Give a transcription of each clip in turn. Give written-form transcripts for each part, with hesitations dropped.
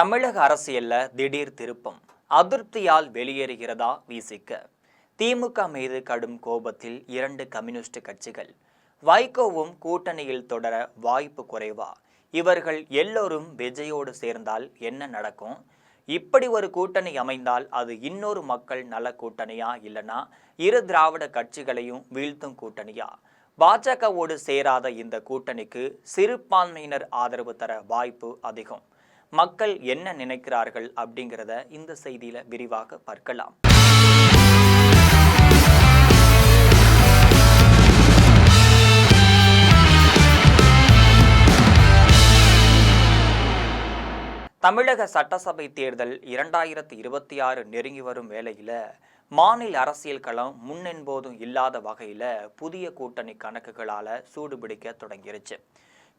தமிழக அரசியல்ல திடீர் திருப்பம். அதிருப்தியால் வெளியேறுகிறதா விசிக? திமுக மீது கடும் கோபத்தில் இரண்டு கம்யூனிஸ்ட் கட்சிகள். வைகோவும் கூட்டணியில் தொடர வாய்ப்பு குறைவா? இவர்கள் எல்லோரும் விஜயோடு சேர்ந்தால் என்ன நடக்கும்? இப்படி ஒரு கூட்டணி அமைந்தால் அது இன்னொரு மக்கள் நல கூட்டணியா, இல்லனா இரு திராவிட கட்சிகளையும் வீழ்த்தும் கூட்டணியா? பாஜகவோடு சேராத இந்த கூட்டணிக்கு சிறுபான்மையினர் ஆதரவு தர வாய்ப்பு அதிகம். மக்கள் என்ன நினைக்கிறார்கள் அப்படிங்கிறத இந்த செய்தியில விரிவாக பார்க்கலாம். தமிழக சட்டசபை தேர்தல் 2026 நெருங்கி வரும் வேளையில மாநில அரசியல் களம் முன்னென்போதும் இல்லாத வகையில புதிய கூட்டணி கணக்குகளால சூடுபிடிக்க தொடங்கிருச்சு.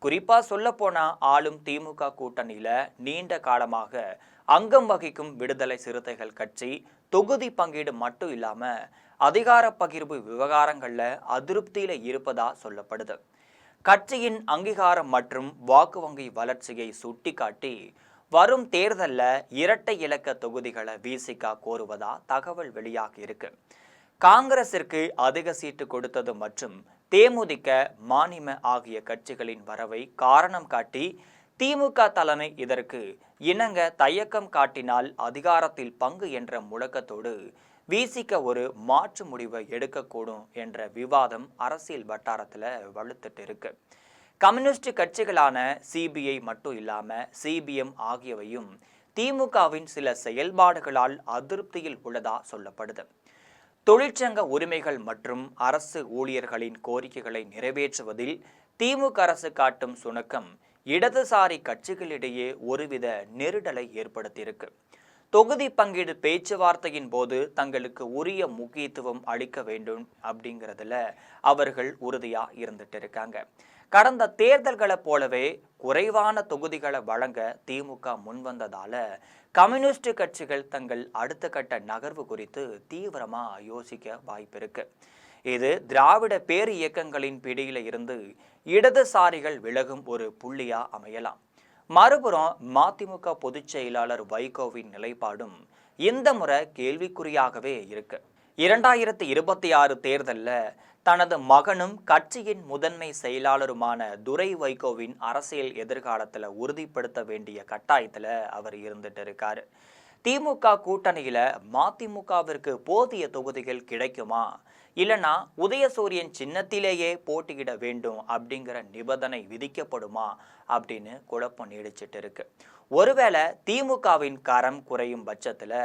குறிப்பா சொல்ல போனா ஆளும் திமுக கூட்டணியில நீண்ட காலமாக அங்கம் வகிக்கும் விடுதலை சிறுத்தைகள் கட்சி தொகுதி பங்கீடு மட்டும் இல்லாம அதிகார பகிர்வு விவகாரங்கள்ல அதிருப்தியில இருப்பதா சொல்லப்படுது. கட்சியின் அங்கீகாரம் மற்றும் வாக்கு வங்கி வளர்ச்சியை சுட்டிக்காட்டி வரும் தேர்தல்ல இரட்டை இலக்க தொகுதிகளை விசிக கோருவதா தகவல் வெளியாகி இருக்கு. காங்கிரசிற்கு அதிக சீட்டு கொடுத்தது மற்றும் தேமுதிக, மாநில ஆகிய கட்சிகளின் வரவை காரணம் காட்டி திமுக தலைமை இதற்கு இணங்க தயக்கம் காட்டினால் அதிகாரத்தில் பங்கு என்ற முழக்கத்தோடு விசிக ஒரு மாற்று முடிவை எடுக்கக்கூடும் என்ற விவாதம் அரசியல் வட்டாரத்தில் வலுத்துட்டு இருக்கு. கம்யூனிஸ்ட் கட்சிகளான சிபிஐ மட்டும் இல்லாம சிபிஎம் ஆகியவையும் திமுகவின் சில செயல்பாடுகளால் அதிருப்தியில் உள்ளதா சொல்லப்படுது. தொழிற்சங்க உரிமைகள் மற்றும் அரசு ஊழியர்களின் கோரிக்கைகளை நிறைவேற்றுவதில் திமுக அரசு காட்டும் சுணக்கம் இடதுசாரி கட்சிகளிடையே ஒருவித நெருடலை ஏற்படுத்தியிருக்கு. தொகுதி பங்கீடு பேச்சுவார்த்தையின் போது தங்களுக்கு உரிய முக்கியத்துவம் அளிக்க வேண்டும் அப்படிங்கிறதுல அவர்கள் உறுதியா இருந்துட்டு இருக்காங்க. கடந்த தேர்தல்களை போலவே குறைவான தொகுதிகளை வழங்க திமுக முன்வந்ததால கம்யூனிஸ்ட் கட்சிகள் தங்கள் அடுத்த கட்ட நகர்வு குறித்து தீவிரமா யோசிக்க வாய்ப்பு இருக்கு. இது திராவிட பேர் இயக்கங்களின் பிடியில இருந்து இடதுசாரிகள் விலகும் ஒரு புள்ளியா அமையலாம். மறுபுறம் மதிமுக பொதுச் செயலாளர் வைகோவின் நிலைப்பாடும் இந்த முறை கேள்விக்குறியாகவே இருக்கு. 2026 தேர்தலில் தனது மகனும் கட்சியின் முதன்மை செயலாளருமான துரை வைகோவின் அரசியல் எதிர்காலத்தில் உறுதிப்படுத்த வேண்டிய கட்டாயத்தில் அவர் இருந்துட்டு இருக்காரு. திமுக கூட்டணியில மதிமுகவிற்கு போதிய தொகுதிகள் கிடைக்குமா, இல்லைனா உதயசூரியன் சின்னத்திலேயே போட்டியிட வேண்டும் அப்படிங்கிற நிபந்தனை விதிக்கப்படுமா அப்படின்னு குழப்பம் நீடிச்சிட்டு இருக்கு. ஒருவேளை திமுகவின் கரம் குறையும் பட்சத்துல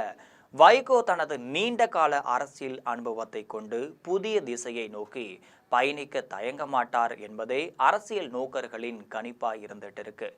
வைகோ தனது நீண்ட கால அரசியல் அனுபவத்தை கொண்டு புதிய திசையை நோக்கி பயணிக்க தயங்க மாட்டார் என்பதே அரசியல் நோக்கர்களின் கணிப்பாய் இருந்துட்டு இருக்கு.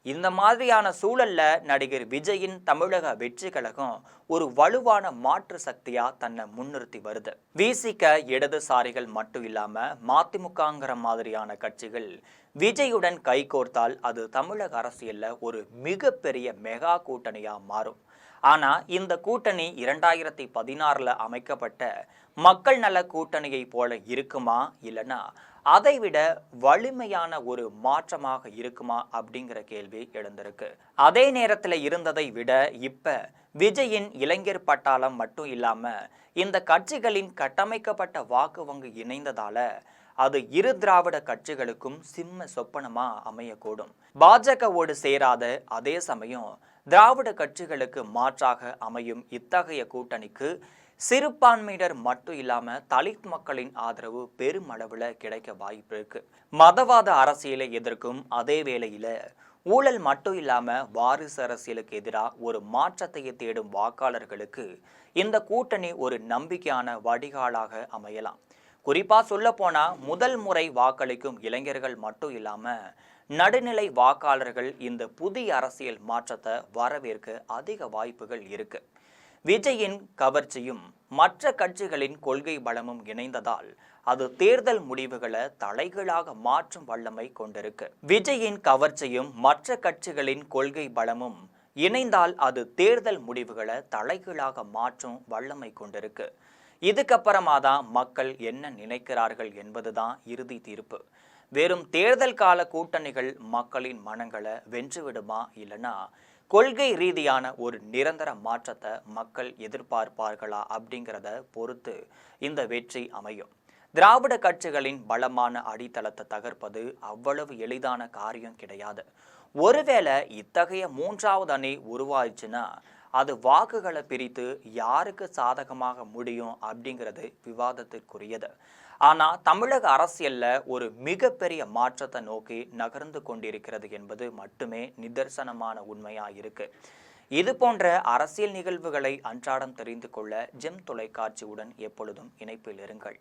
இந்த மாதிரியான சூழல்ல நடிகர் விஜயின் தமிழக வெற்றி கழகம் ஒரு வலுவான மாற்று சக்தியா தன்னை முன்னிறுத்தி வருது. விசிக இடதுசாரிகள் மட்டும் இல்லாம மதிமுகங்கிற மாதிரியான கட்சிகள் விஜயுடன் கைகோர்த்தால் அது தமிழக அரசியல்ல ஒரு மிகப்பெரிய மெகா கூட்டணியா மாறும். ஆனா இந்த கூட்டணி 2016 அமைக்கப்பட்ட மக்கள் நல கூட்டணியை போல இருக்குமா, இல்லைன்னா அதைவிட வலிமையான ஒரு மாற்றமாக இருக்குமா அப்படிங்கிற கேள்வி எழுந்திருக்கு. அதே நேரத்தில் இருந்ததை விட இப்ப விஜயின் இளைஞர் பட்டாளம் மட்டும் இல்லாம இந்த கட்சிகளின் கட்டமைக்கப்பட்ட வாக்கு வங்கி இணைந்ததால அது இரு திராவிட கட்சிகளுக்கும் சிம்ம சொப்பனமா அமையக்கூடும். பாஜகவோடு சேராத அதே சமயம் திராவிட கட்சிகளுக்கு மாற்றாக அமையும் இத்தகைய கூட்டணிக்கு சிறுபான்மையினர் மட்டும் இல்லாம தலித் மக்களின் ஆதரவு பெருமளவுல கிடைக்க வாய்ப்பு இருக்கு. மதவாத அரசியலை எதிர்க்கும் அதே வேளையில ஊழல் மட்டும் இல்லாம வாரிசு அரசியலுக்கு எதிராக ஒரு மாற்றத்தை தேடும் வாக்காளர்களுக்கு இந்த கூட்டணி ஒரு நம்பிக்கையான வடிகாலாக அமையலாம். குறிப்பா சொல்ல போனா முதல் முறை வாக்களிக்கும் இளைஞர்கள் மட்டும் இல்லாம நடுநிலை வாக்காளர்கள் இந்த புதிய அரசியல் மாற்றத்தை வரவேற்க அதிக வாய்ப்புகள் இருக்கு. விஜயின் கவர்ச்சியும் மற்ற கட்சிகளின் கொள்கை பலமும் இணைந்ததால் அது தேர்தல் முடிவுகளை தலைகீழாக மாற்றும் வல்லமை கொண்டிருக்கு. விஜயின் கவர்ச்சியும் மற்ற கட்சிகளின் கொள்கை பலமும் இணைந்தால் அது தேர்தல் முடிவுகளை தலைகீழாக மாற்றும் வல்லமை கொண்டிருக்கு. இதுக்கப்புறமா தான் மக்கள் என்ன நினைக்கிறார்கள் என்பதுதான் இறுதி தீர்ப்பு. வெறும் தேர்தல் கால கூட்டணிகள் மக்களின் மனங்களை வென்றுவிடுமா, இல்லைனா கொள்கை ரீதியான ஒரு நிரந்தர மாற்றத்தை மக்கள் எதிர்பார்ப்பார்களா அப்படிங்கிறத பொறுத்து இந்த வெற்றி அமையும். திராவிட கட்சிகளின் பலமான அடித்தளத்தை தகர்ப்பது அவ்வளவு எளிதான காரியம் கிடையாது. ஒருவேளை இத்தகைய மூன்றாவது அணி உருவாயிச்சுன்னா அது வாக்குகளை பிரித்து யாருக்கு சாதகமாக முடியும் அப்படிங்கிறது விவாதத்திற்குரியது. ஆனா தமிழக அரசியல்ல ஒரு மிகப்பெரிய மாற்றத்தை நோக்கி நகர்ந்து கொண்டிருக்கிறது என்பது மட்டுமே நிதர்சனமான உண்மையா இருக்கு. இது போன்ற அரசியல் நிகழ்வுகளை அன்றாடம் தெரிந்து கொள்ள ஜெம் தொலைக்காட்சியுடன் எப்பொழுதும் இணைப்பில் இருங்கள்.